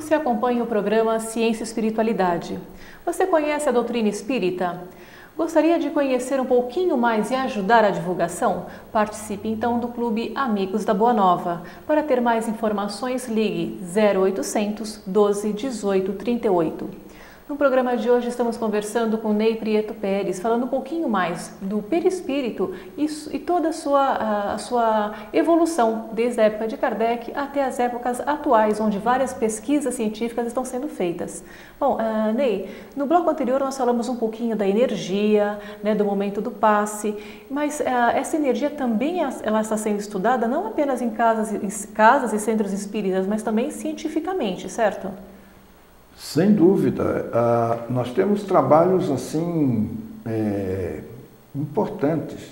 Você acompanha o programa Ciência e Espiritualidade. Você conhece a doutrina espírita? Gostaria de conhecer um pouquinho mais e ajudar a divulgação? Participe então do Clube Amigos da Boa Nova. Para ter mais informações, ligue 0800 12 18 38. No programa de hoje estamos conversando com Ney Prieto Pérez, falando um pouquinho mais do perispírito e toda a sua evolução, desde a época de Kardec até as épocas atuais, onde várias pesquisas científicas estão sendo feitas. Bom, Ney, no bloco anterior nós falamos um pouquinho da energia, né, do momento do passe, mas essa energia também ela está sendo estudada não apenas em casas e centros espíritas, mas também cientificamente, certo? Sem dúvida, nós temos trabalhos assim importantes.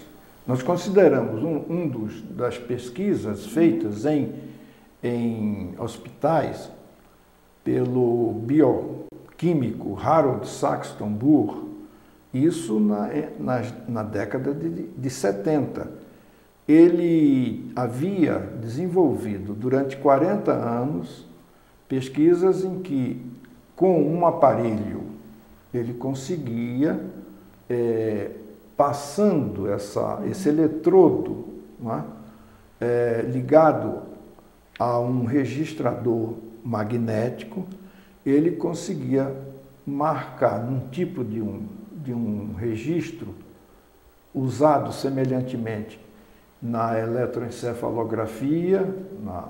Nós consideramos das pesquisas feitas em hospitais pelo bioquímico Harold Saxton Burr, isso na década de 70. Ele havia desenvolvido durante 40 anos pesquisas em que, com um aparelho, ele conseguia, passando esse eletrodo, não é? Ligado a um registrador magnético, ele conseguia marcar um tipo de um registro usado semelhantemente na eletroencefalografia, na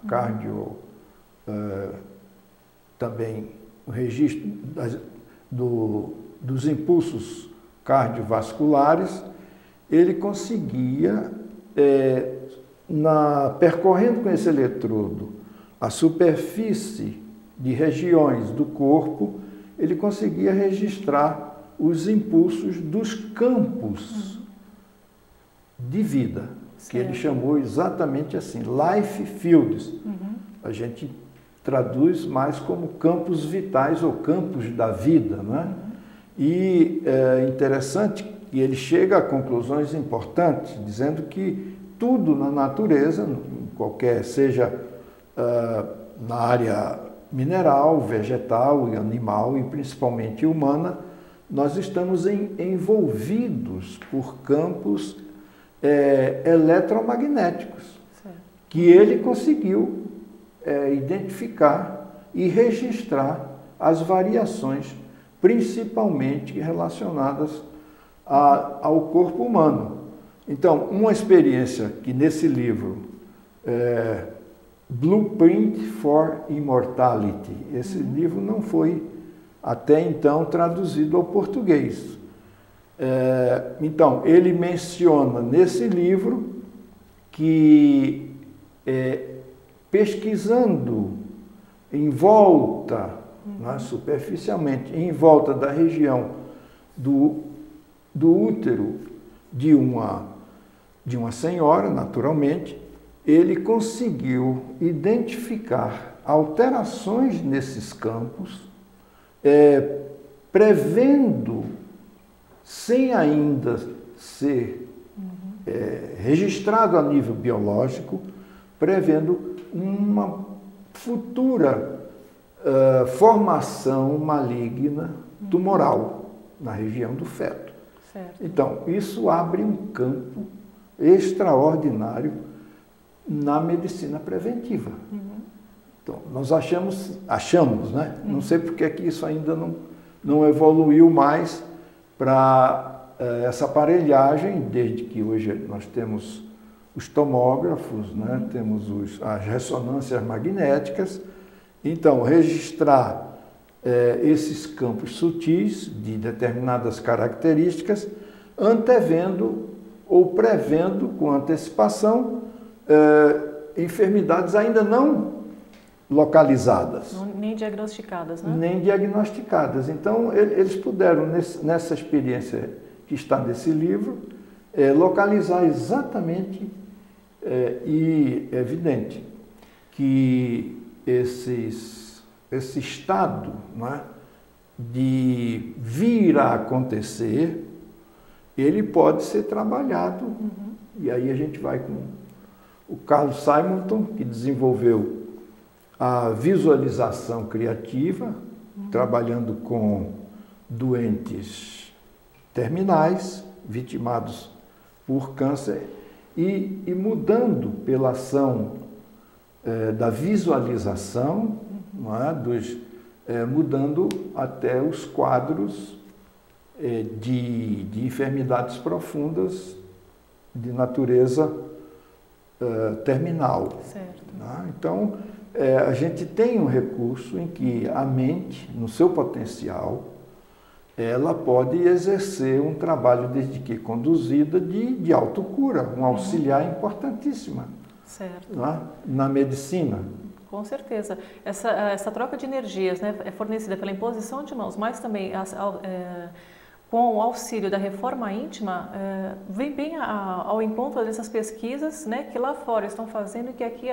cardio, também o registro dos impulsos cardiovasculares. Ele conseguia, percorrendo com esse eletrodo a superfície de regiões do corpo, ele conseguia registrar os impulsos dos campos de vida, que ele chamou exatamente assim, life fields. A gente traduz mais como campos vitais ou campos da vida, né? E é interessante que ele chega a conclusões importantes, dizendo que tudo na natureza, qualquer seja na área mineral, vegetal e animal, e principalmente humana, nós estamos envolvidos por campos eletromagnéticos, que ele conseguiu identificar e registrar as variações, principalmente relacionadas ao corpo humano. Então, uma experiência que nesse livro, Blueprint for Immortality, esse livro não foi até então traduzido ao português. Então, ele menciona nesse livro que pesquisando em volta, né, superficialmente, em volta da região do útero de uma senhora, naturalmente, ele conseguiu identificar alterações nesses campos, prevendo, sem ainda ser registrado a nível biológico, prevendo uma futura formação maligna tumoral na região do feto. Certo. Então, isso abre um campo extraordinário na medicina preventiva. Então, nós achamos, né? Não sei porque é que isso ainda não evoluiu mais para essa aparelhagem, desde que hoje nós temos os tomógrafos, né? Temos as ressonâncias magnéticas. Então, registrar esses campos sutis de determinadas características, antevendo ou prevendo com antecipação enfermidades ainda não localizadas. Nem diagnosticadas, né? Nem diagnosticadas. Então, eles puderam, nessa experiência que está nesse livro, localizar exatamente e é evidente que esse estado, né, de vir a acontecer, ele pode ser trabalhado. E aí a gente vai com o Carlos Simonton, que desenvolveu a visualização criativa, trabalhando com doentes terminais, vitimados por câncer, e mudando pela ação da visualização, não é? Mudando até os quadros de enfermidades profundas de natureza terminal. Certo. Né? Então, a gente tem um recurso em que a mente, no seu potencial, ela pode exercer um trabalho, desde que conduzida, de autocura, um auxiliar importantíssima, certo, né? Na medicina. Com certeza. Essa troca de energias, né, é fornecida pela imposição de mãos, mas também com o auxílio da reforma íntima, vem bem ao encontro dessas pesquisas, né, que lá fora estão fazendo e que aqui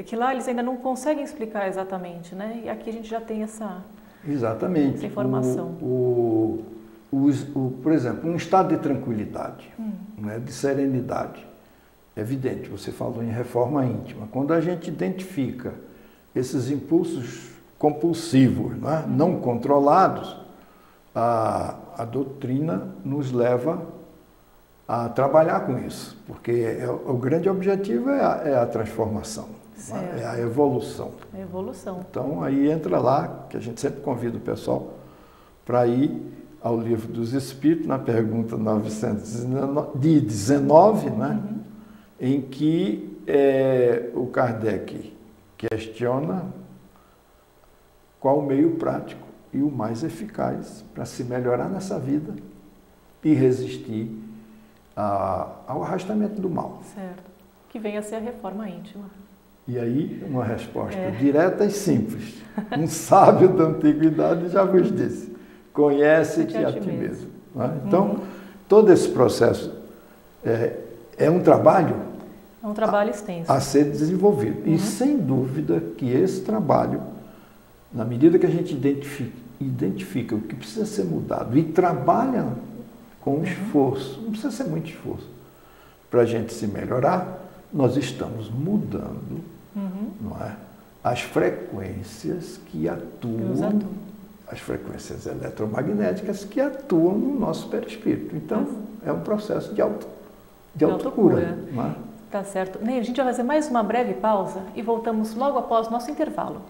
que lá eles ainda não conseguem explicar exatamente, né? E aqui a gente já tem essa informação. Por exemplo, um estado de tranquilidade, né, de serenidade. É evidente, você falou em reforma íntima. Quando a gente identifica esses impulsos compulsivos, né, não controlados, a doutrina nos leva a trabalhar com isso, porque o grande objetivo é a transformação, né, é a evolução. A evolução. Então, aí entra lá, que a gente sempre convida o pessoal para ir ao Livro dos Espíritos, na pergunta 919, né? Em que o Kardec questiona qual o meio prático e o mais eficaz para se melhorar nessa vida e resistir ao arrastamento do mal. Certo. Que venha a ser a reforma íntima. E aí, uma resposta direta e simples. Um sábio da antiguidade já vos disse: conhece-te a ti mesmo. Né? Então, todo esse processo é um trabalho extenso a ser desenvolvido. E sem dúvida que esse trabalho, na medida que a gente identifica o que precisa ser mudado e trabalha com esforço, não precisa ser muito esforço, para a gente se melhorar, nós estamos mudando, não é? As frequências que atuam, as frequências eletromagnéticas que atuam no nosso perispírito. Então, é um processo de autocura. Não é? Tá certo. Ney, a gente vai fazer mais uma breve pausa e voltamos logo após nosso intervalo.